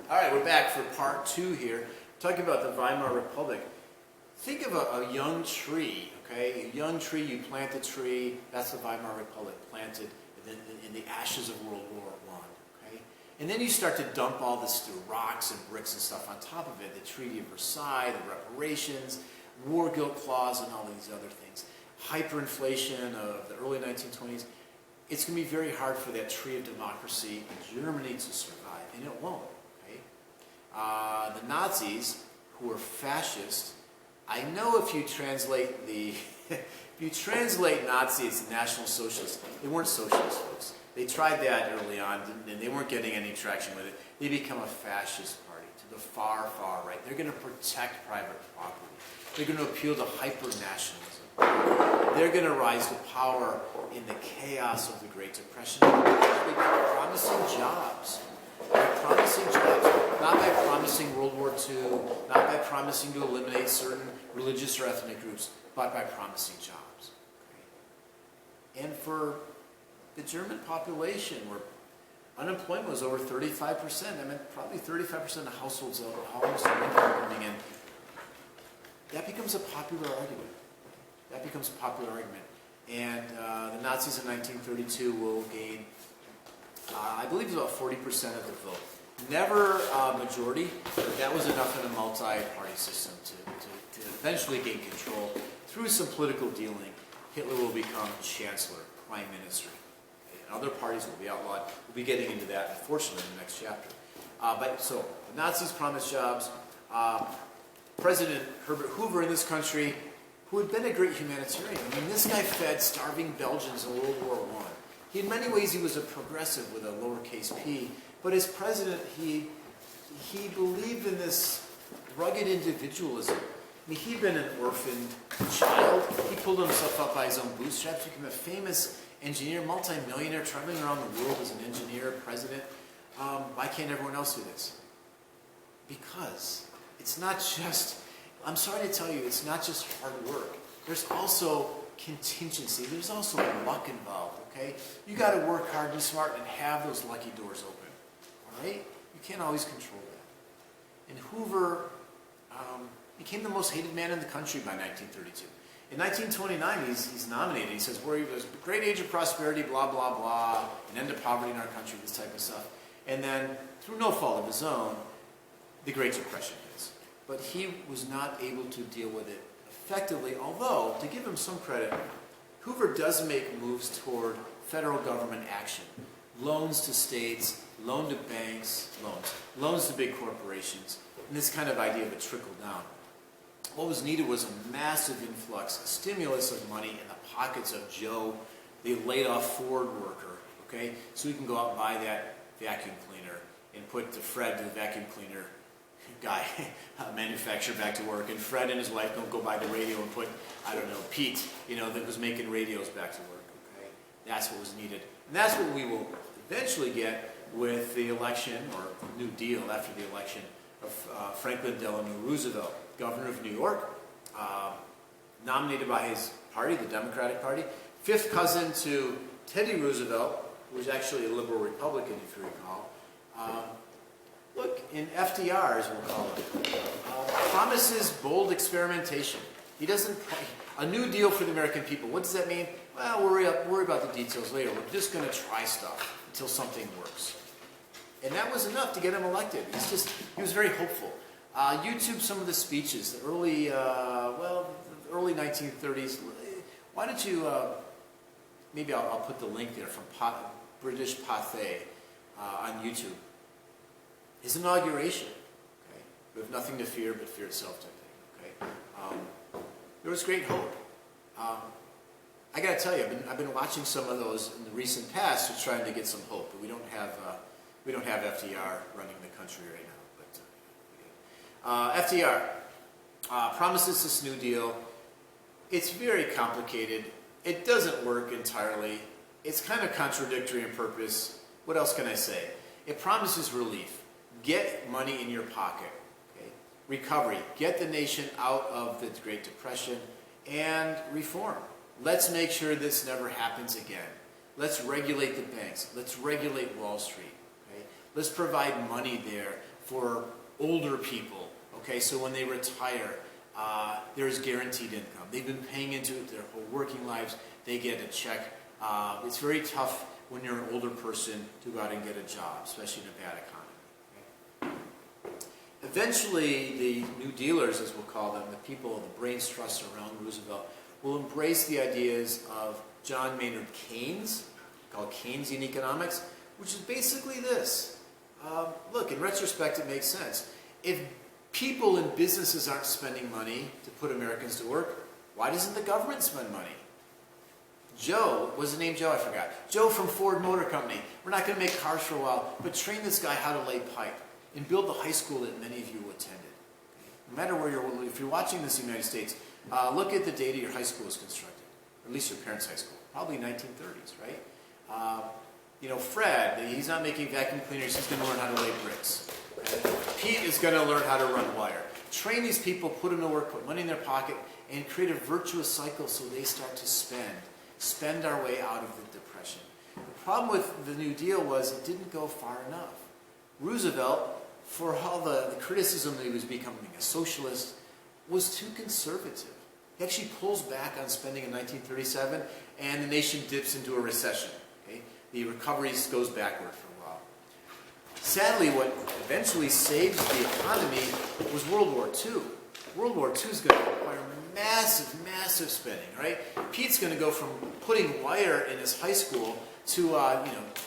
All right, we're back for part 2 here, talking about the Weimar Republic. Think of a young tree, okay? A young tree, you plant the tree, that's the Weimar Republic, planted in the ashes of World War I, okay? And then you start to dump all this rocks and bricks and stuff on top of it, the Treaty of Versailles, the reparations, war guilt clause, and all these other things. Hyperinflation of the early 1920s. It's going to be very hard for that tree of democracy in Germany to survive, and it won't. The Nazis, who were fascist, I know if you translate Nazi as National Socialist, they weren't socialist folks. They tried that early on, and they weren't getting any traction with it. They become a fascist party to the far, far right. They're going to protect private property. They're going to appeal to hyper-nationalism. They're going to rise to power in the chaos of the Great Depression by promising jobs. By promising jobs. Not by promising World War II, not by promising to eliminate certain religious or ethnic groups, but by promising jobs. Okay? And for the German population, where unemployment was over 35%, I mean, probably 35% of households almost income coming in, that becomes a popular argument. That becomes a popular argument. And the Nazis in 1932 will gain, I believe, about 40% of the vote. Never a majority, but that was enough in a multi-party system to eventually gain control. Through some political dealing, Hitler will become chancellor, prime minister. And other parties will be outlawed. We'll be getting into that, unfortunately, in the next chapter. So, the Nazis promised jobs. President Herbert Hoover in this country, who had been a great humanitarian. I mean, this guy fed starving Belgians in World War I. In many ways, he was a progressive with a lowercase p. But as president, he believed in this rugged individualism. I mean, he'd been an orphaned child. He pulled himself up by his own bootstraps, became a famous engineer, multi-millionaire, traveling around the world as an engineer, president. Why can't everyone else do this? Because it's not just, I'm sorry to tell you, it's not just hard work. There's also contingency. There's also luck involved, okay? You got to work hard, be smart, and have those lucky doors open. Right? You can't always control that. And Hoover became the most hated man in the country by 1932. In 1929, he's nominated. He says, we're a great age of prosperity, blah, blah, blah, an end to poverty in our country, this type of stuff. And then, through no fault of his own, the Great Depression hits. But he was not able to deal with it effectively, although, to give him some credit, Hoover does make moves toward federal government action. Loans to states, loan to banks, loans to big corporations, and this kind of idea of a trickle down. What was needed was a massive influx, a stimulus of money in the pockets of Joe, the laid off Ford worker, okay? So he can go out and buy that vacuum cleaner and put Fred, the vacuum cleaner guy, manufacturer, back to work, and Fred and his wife don't go buy the radio and put, I don't know, Pete, that was making radios, back to work, okay? That's what was needed. And that's what we will eventually get with the election, or New Deal after the election, of Franklin Delano Roosevelt, governor of New York, nominated by his party, the Democratic Party, fifth cousin to Teddy Roosevelt, who was actually a liberal Republican, if you recall. Look, in FDR, as we'll call it, promises bold experimentation. He doesn't, a New Deal for the American people. What does that mean? Well, worry about the details later. We're just going to try stuff until something works. And that was enough to get him elected. He was very hopeful. YouTube some of the speeches, the early 1930s. Why don't you, maybe I'll put the link there from British Pathé on YouTube. His inauguration. Okay? We have nothing to fear but fear itself, type thing. Okay? There was great hope. I got to tell you, I've been watching some of those in the recent past to trying to get some hope, but we don't have FDR running the country right now. But FDR promises this New Deal. It's very complicated. It doesn't work entirely. It's kind of contradictory in purpose. What else can I say? It promises relief. Get money in your pocket. Okay? Recovery. Get the nation out of the Great Depression. And reform. Let's make sure this never happens again. Let's regulate the banks. Let's regulate Wall Street. Okay? Let's provide money there for older people. Okay, so when they retire, there's guaranteed income. They've been paying into it their whole working lives. They get a check. It's very tough when you're an older person to go out and get a job, especially in a bad economy. Okay? Eventually, the New Dealers, as we'll call them, the people, the brains trust around Roosevelt, will embrace the ideas of John Maynard Keynes, called Keynesian economics, which is basically this. Look, in retrospect, it makes sense. If people and businesses aren't spending money to put Americans to work, why doesn't the government spend money? Joe, was the name Joe? I forgot. Joe from Ford Motor Company. We're not going to make cars for a while, but train this guy how to lay pipe and build the high school that many of you attended. No matter where if you're watching this in the United States, look at the date your high school was constructed, or at least your parents' high school, probably 1930s, right? Fred, he's not making vacuum cleaners, he's going to learn how to lay bricks. Okay? Pete is going to learn how to run wire. Train these people, put them to work, put money in their pocket, and create a virtuous cycle so they start to spend our way out of the Depression. The problem with the New Deal was it didn't go far enough. Roosevelt, for all the criticism that he was becoming a socialist, was too conservative. He actually pulls back on spending in 1937, and the nation dips into a recession. Okay? The recovery goes backward for a while. Sadly, what eventually saves the economy was World War II. World War II is going to require massive, massive spending, right? Pete's going to go from putting wire in his high school to,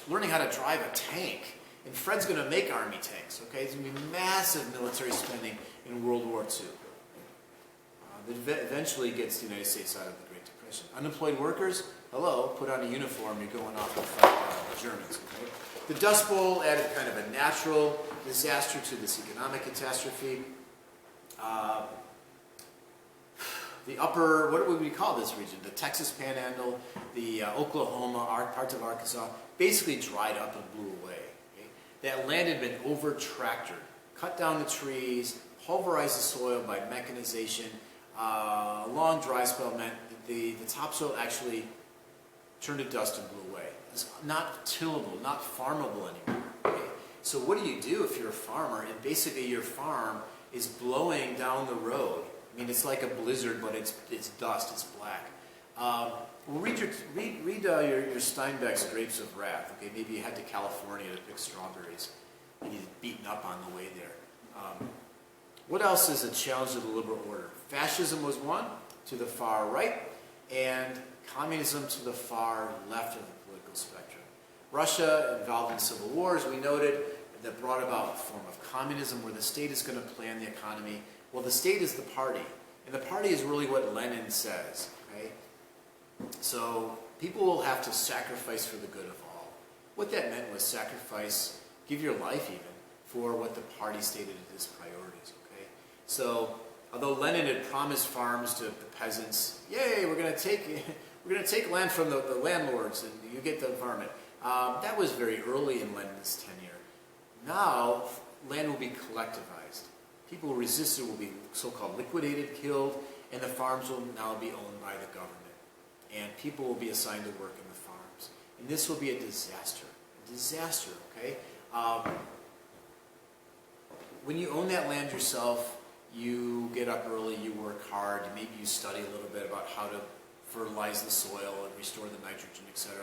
learning how to drive a tank. And Fred's going to make army tanks, okay? There's going to be massive military spending in World War II. That eventually gets the United States out of the Great Depression. Unemployed workers, hello, put on a uniform, you're going off to fight the Germans, okay? The Dust Bowl added kind of a natural disaster to this economic catastrophe. The upper, what would we call this region? The Texas Panhandle, the Oklahoma, parts of Arkansas, basically dried up and blew away. Okay? That land had been over-tractored. Cut down the trees, pulverized the soil by mechanization. A long dry spell meant that the topsoil actually turned to dust and blew away. It's not tillable, not farmable anymore. Okay? So what do you do if you're a farmer and basically your farm is blowing down the road? I mean, it's like a blizzard, but it's dust, it's black. Read your Steinbeck's Grapes of Wrath. Okay, maybe you head to California to pick strawberries and you get beaten up on the way there. What else is a challenge to the liberal order? Fascism was one, to the far right, and communism to the far left of the political spectrum. Russia, involved in civil wars, we noted, that brought about a form of communism where the state is going to plan the economy. Well, the state is the party, and the party is really what Lenin says. Okay? So people will have to sacrifice for the good of all. What that meant was sacrifice, give your life even, for what the party stated as priorities. Okay? So although Lenin had promised farms to the peasants, yay, we're going to take land from the landlords, and you get the farming. That was very early in Lenin's tenure. Now, land will be collectivized. People who resisted will be so-called liquidated, killed, and the farms will now be owned by the government. And people will be assigned to work in the farms. And this will be a disaster. A disaster, okay? When you own that land yourself, you get up early, you work hard, maybe you study a little bit about how to fertilize the soil and restore the nitrogen, etc.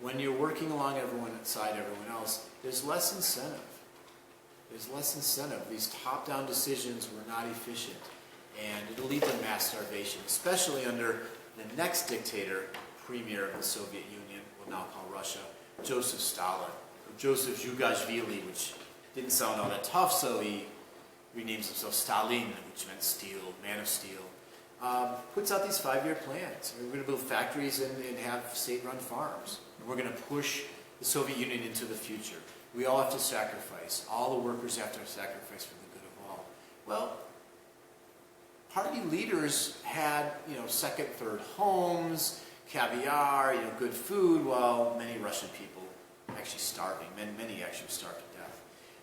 When you're working alongside everyone else, there's less incentive. There's less incentive. These top-down decisions were not efficient, and it'll lead to mass starvation, especially under the next dictator, premier of the Soviet Union, we'll now call Russia, Joseph Stalin, or Joseph Zhukashvili, which didn't sound all that tough, so he renames himself Stalin, which meant steel, man of steel. Puts out these 5-year plans. We're going to build factories and have state-run farms. And we're going to push the Soviet Union into the future. We all have to sacrifice. All the workers have to sacrifice for the good of all. Well, party leaders had, second, third homes, caviar, good food, while many Russian people actually starving. Many actually starved to death,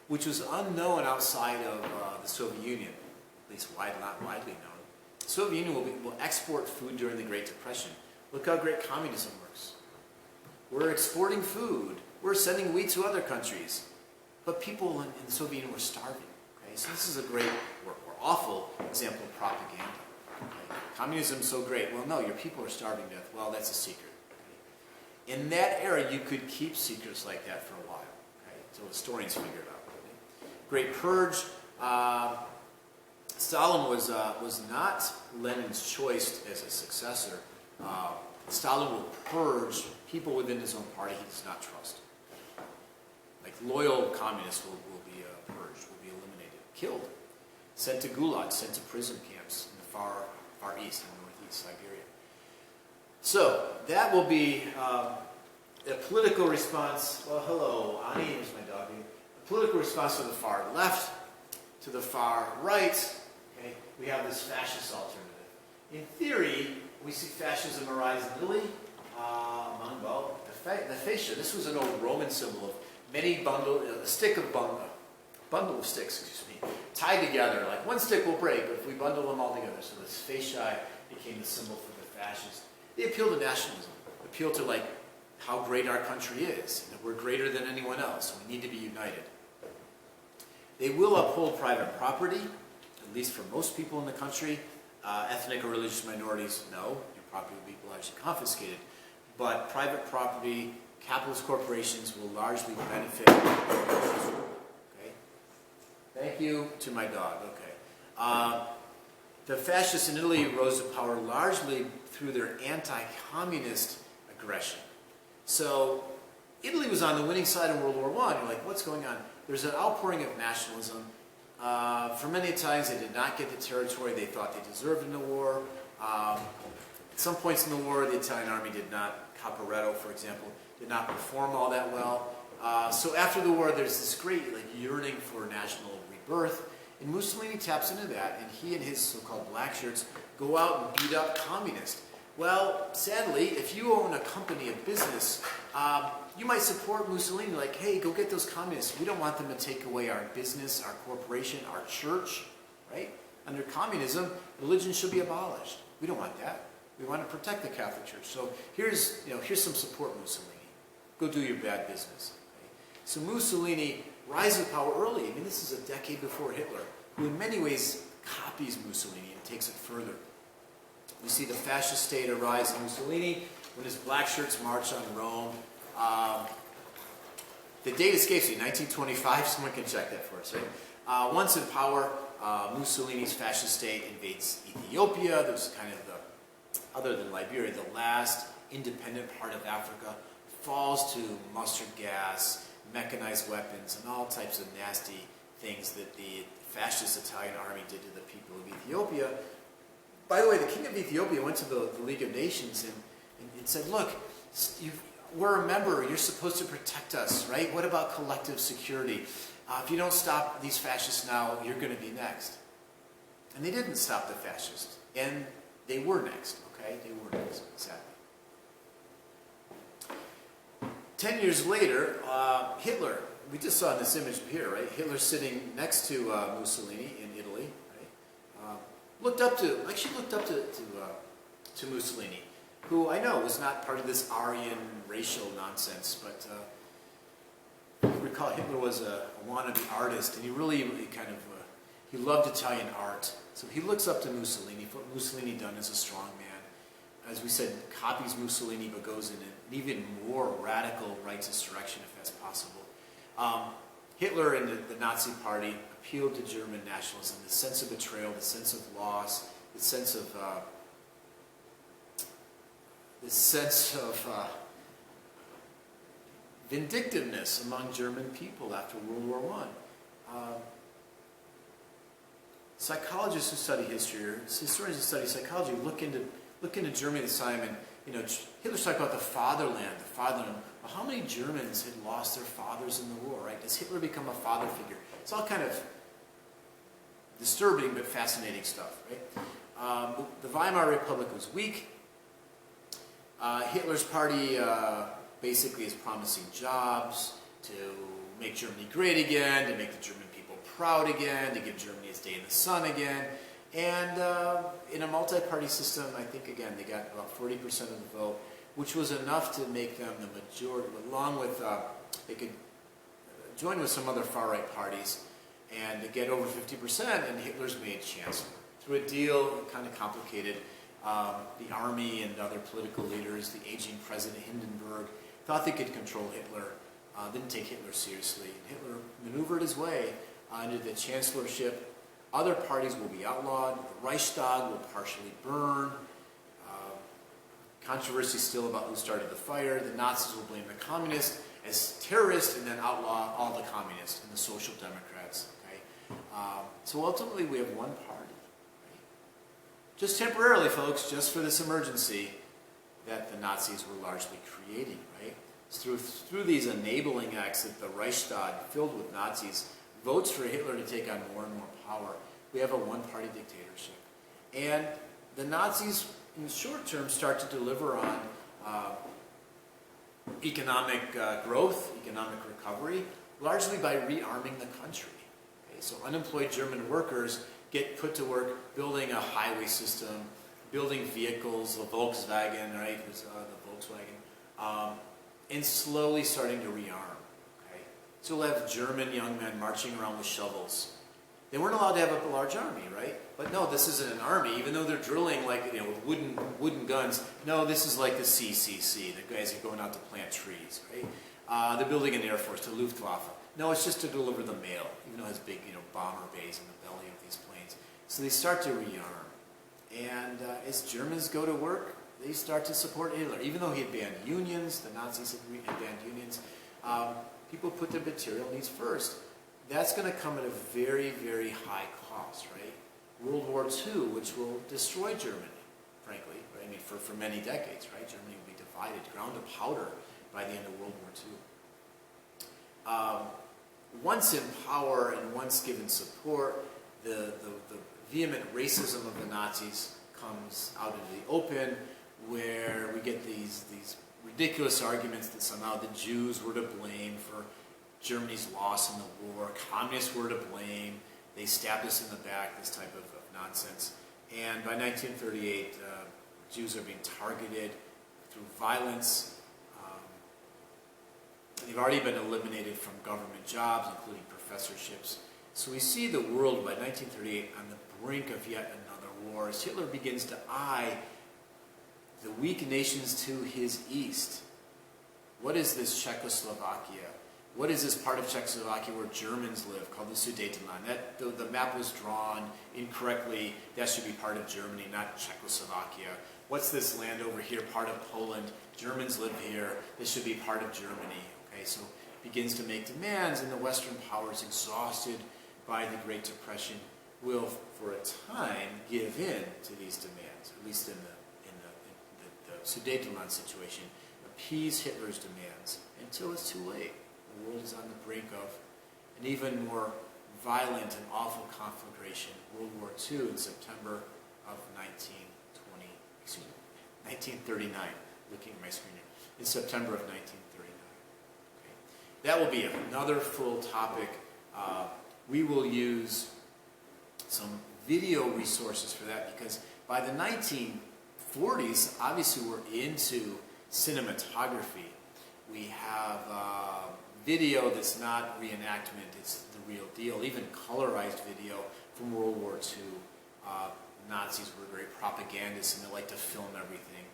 which was unknown outside of the Soviet Union, at least not widely known. The Soviet Union will export food during the Great Depression. Look how great communism works. We're exporting food. We're sending wheat to other countries. But people in the Soviet Union were starving. Okay? So this is a great or awful example of propaganda. Okay? Communism is so great. Well, no, your people are starving to death. Well, that's a secret. Okay? In that era, you could keep secrets like that for a while, okay? Until historians figure it out. Okay? Great Purge. Stalin was not Lenin's choice as a successor. Stalin will purge people within his own party he does not trust. Like loyal communists will be purged, will be eliminated, killed, sent to gulags, sent to prison camps in the far east and northeast Siberia. So that will be a political response. Well, hello, Ani, here's my doggy. A political response to the far left, to the far right. Okay, we have this fascist alternative. In theory, we see fascism arise in Italy among, well, the fascia. This was an old Roman symbol of many bundle of sticks, excuse me, tied together. Like one stick will break, but if we bundle them all together, so this fascia became the symbol for the fascists. They appeal to nationalism, appeal to like how great our country is, that we're greater than anyone else. We need to be united. They will uphold private property, at least for most people in the country. Ethnic or religious minorities, no, your property will be largely confiscated. But private property, capitalist corporations will largely benefit. Okay. Thank you to my dog. Okay. The fascists in Italy rose to power largely through their anti-communist aggression. So Italy was on the winning side in World War I. You're like, what's going on? There's an outpouring of nationalism. For many times, they did not get the territory they thought they deserved in the war. At some points in the war, the Italian army did not, Caporetto, for example, did not perform all that well. So after the war, there's this great yearning for national rebirth. And Mussolini taps into that, and he and his so-called black shirts go out and beat up communists. Well, sadly, if you own a company, a business, you might support Mussolini like, hey, go get those communists. We don't want them to take away our business, our corporation, our church, right? Under communism, religion should be abolished. We don't want that. We want to protect the Catholic Church. So here's some support, Mussolini. Go do your bad business. Okay? So Mussolini rises to power early. I mean, this is a decade before Hitler, who in many ways copies Mussolini and takes it further. We see the fascist state arise in Mussolini when his black shirts march on Rome. The date escapes me, 1925, someone can check that for us, right? Once in power, Mussolini's fascist state invades Ethiopia. There's kind of the, other than Liberia, the last independent part of Africa, falls to mustard gas, mechanized weapons, and all types of nasty things that the fascist Italian army did to the people of Ethiopia. By the way, the king of Ethiopia went to the League of Nations and said, look, we're a member, you're supposed to protect us, right? What about collective security? If you don't stop these fascists now, you're going to be next. And they didn't stop the fascists. And they were next, okay? They were next, sadly. 10 years later, Hitler, we just saw this image here, right? Hitler sitting next to Mussolini in Italy, right? Looked up to Mussolini, who I know was not part of this Aryan racial nonsense, but recall Hitler was a wannabe artist, and he he loved Italian art. So he looks up to Mussolini, what Mussolini done as a strong man. As we said, copies Mussolini, but goes in an even more radical righteous direction if that's possible. Hitler and the Nazi Party appealed to German nationalism, the sense of betrayal, the sense of loss, the sense of vindictiveness among German people after World War I. Psychologists who study history, or historians who study psychology, look into Germany at the time, and Hitler's talking about the fatherland. Well, how many Germans had lost their fathers in the war, right? Does Hitler become a father figure? It's all kind of disturbing but fascinating stuff, right? The Weimar Republic was weak. Hitler's party basically is promising jobs to make Germany great again, to make the German people proud again, to give Germany its day in the sun again. And in a multi-party system, I think, again, they got about 40% of the vote, which was enough to make them the majority, along with, they could join with some other far-right parties. and to get over 50%, and Hitler's made chancellor. Through a deal, kind of complicated, the army and other political leaders, the aging president Hindenburg, thought they could control Hitler, didn't take Hitler seriously. And Hitler maneuvered his way into the chancellorship. Other parties will be outlawed. The Reichstag will partially burn. Controversy still about who started the fire. The Nazis will blame the communists as terrorists and then outlaw all the communists and the social democrats. Okay? So ultimately we have one party. Right? Just temporarily, folks, just for this emergency that the Nazis were largely creating. Right? It's through these enabling acts that the Reichstag, filled with Nazis, votes for Hitler to take on more and more power. We have a one-party dictatorship. And the Nazis, in the short term, start to deliver on economic growth, economic recovery, largely by rearming the country. Okay, so unemployed German workers get put to work building a highway system, building vehicles, the Volkswagen, right, the Volkswagen, and slowly starting to rearm. Okay? So we'll have German young men marching around with shovels. They weren't allowed to have a large army, right? But no, this isn't an army, even though they're drilling like, with wooden guns. No, this is like the CCC, the guys are going out to plant trees, right? They're building an air force, the Luftwaffe. No, it's just to deliver the mail, even though it has big, bomber bays in the belly of these planes. So they start to rearm. And as Germans go to work, they start to support Hitler. Even though he had banned unions, the Nazis had banned unions, people put their material needs first. That's going to come at a very, very high cost, right? World War II, which will destroy Germany, frankly. Right? I mean, for many decades, right? Germany will be divided, ground to powder by the end of World War II. Once in power and once given support, the vehement racism of the Nazis comes out into the open, where we get these ridiculous arguments that somehow the Jews were to blame for Germany's loss in the war, communists were to blame, they stabbed us in the back, this type of nonsense. And by 1938, Jews are being targeted through violence. They've already been eliminated from government jobs, including professorships. So we see the world by 1938 on the brink of yet another war, as Hitler begins to eye the weak nations to his east. What is this Czechoslovakia? What is this part of Czechoslovakia where Germans live, called the Sudetenland? The map was drawn incorrectly. That should be part of Germany, not Czechoslovakia. What's this land over here, part of Poland? Germans live here. This should be part of Germany. Okay, so begins to make demands, and the Western powers, exhausted by the Great Depression, will, for a time, give in to these demands, at least in the Sudetenland situation, appease Hitler's demands until it's too late. The world is on the brink of an even more violent and awful conflagration, World War II, in September of 1939. Looking at my screen here. In September of 1939. Okay. That will be another full topic. We will use some video resources for that, because by the 1940s, obviously we're into cinematography. We have video that's not reenactment, it's the real deal, even colorized video from World War II. Nazis were great propagandists and they like to film everything.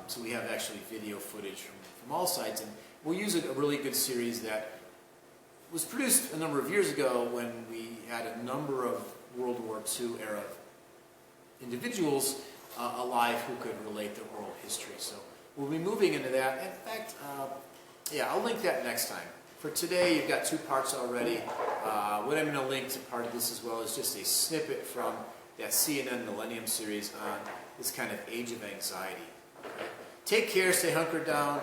So we have actually video footage from all sides, and we'll use a really good series that was produced a number of years ago when we had a number of World War II era individuals alive who could relate to oral history. So we'll be moving into that. In fact, I'll link that next time. For today, you've got 2 parts already. What I'm going to link to part of this as well is just a snippet from that CNN Millennium series on this kind of Age of Anxiety. Okay? Take care, stay hunkered down.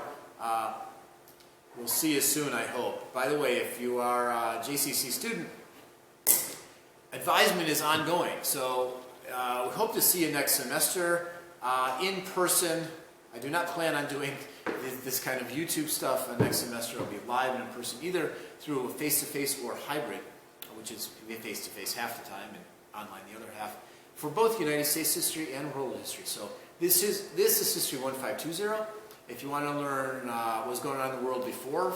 We'll see you soon, I hope. By the way, if you are a JCC student, advisement is ongoing. So we hope to see you next semester in person. I do not plan on doing this kind of YouTube stuff next semester. I'll be live and in person, either through face-to-face or hybrid, which is face-to-face half the time and online the other half, for both United States history and world history. So this is History 1520. If you want to learn what was going on in the world before